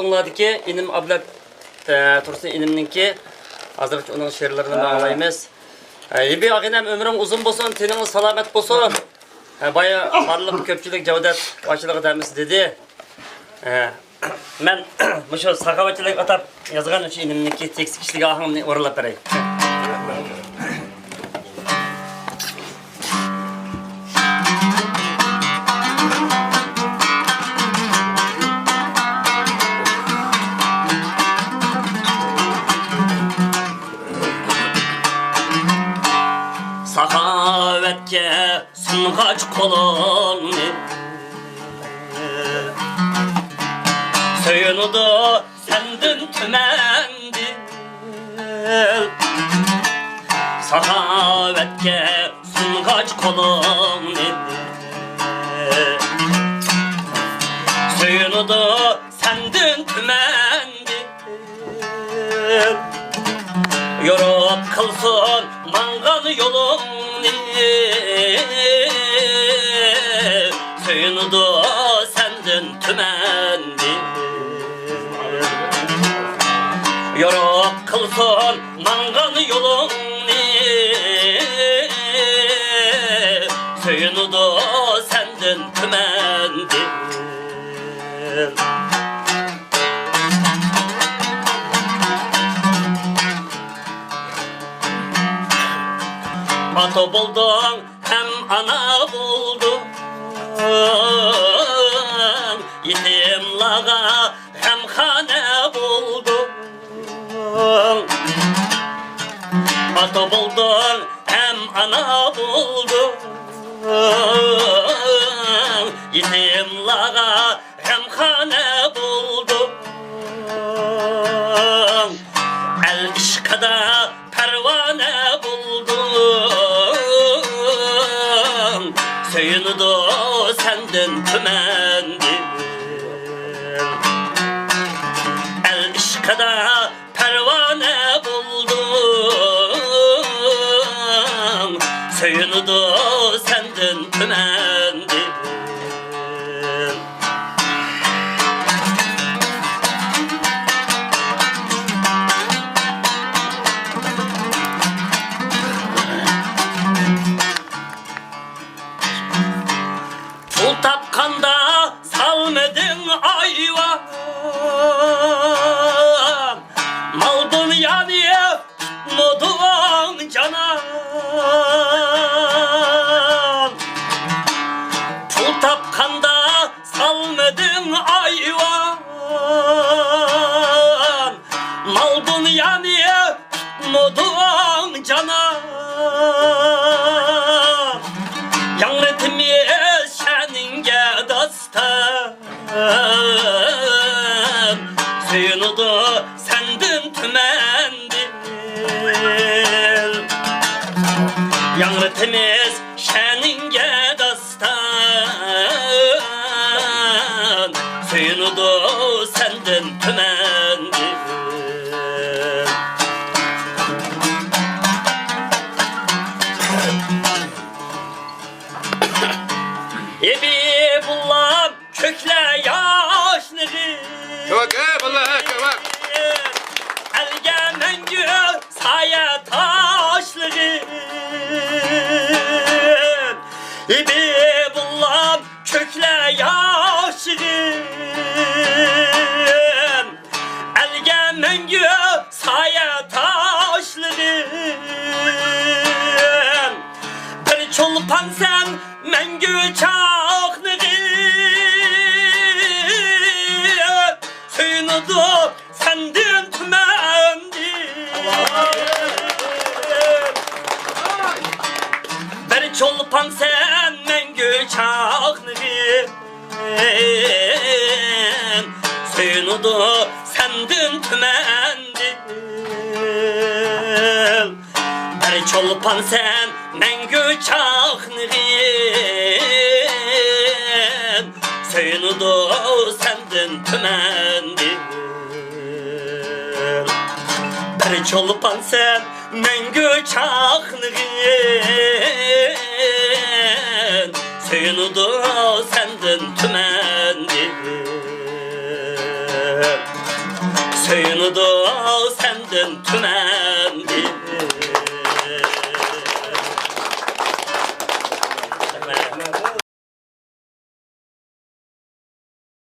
Bunlardaki inim abla Tursun inimninki hazırki onun şiirlerini ağlayımız. Bir ağinem ömrün uzun olsun, teniniz salamet olsun. Baya varlık, köpçülük, cevdet, başılığı demesi dedi. Ben şu sakavatçılık atıp yazgan için inimninki teksik işliği ahımını oralap vereyim. Sahavetke sungaç kolun Söyünudu sendin tümendi Sahavetke sungaç kolun Söyünudu sendin tümendi Yorup kılsın mangal yolun Söyünudu sendin tümendi Yorup kılsın mangal yolun Söyünudu sendin tümendi Ata buldun hem ana buldun Yetim lağa hem hane buldun Ata buldun hem ana buldun Yetim lağa hem hane buldun El işkada pervane buldun Söyünudu sendin tümendi El işkada pervane buldun Söyünudu sendin tümendi Pul tapkanda salmedin ayva Mal dünyaya tutmadın canan Pul tapkanda salmedin ayva Mal dünyaya tutmadın canan Yanretimiz seninge dastan Söyünudu sendin tümendi Yanretimiz seninge dastan Söyünudu sendin tümendi Ebi bullam kökle yaşlığı Çok vallahi çok Elge mengü saya taşlığı Ebi bullam kökle yaşlığı Elge mengü saya taşlığı Bir çolpan sen mengü çaklığı Söyünudu sendin tümendi Bir çolpan sen mengü çaklığı Söyünudu sendin tümendi Bir çolpan sen mengü çaklığı Söyünudu sendin tümendi Bir çolpan sen mengü çaklığı Söyünudu sendin tümendi Köyünü de senden tümen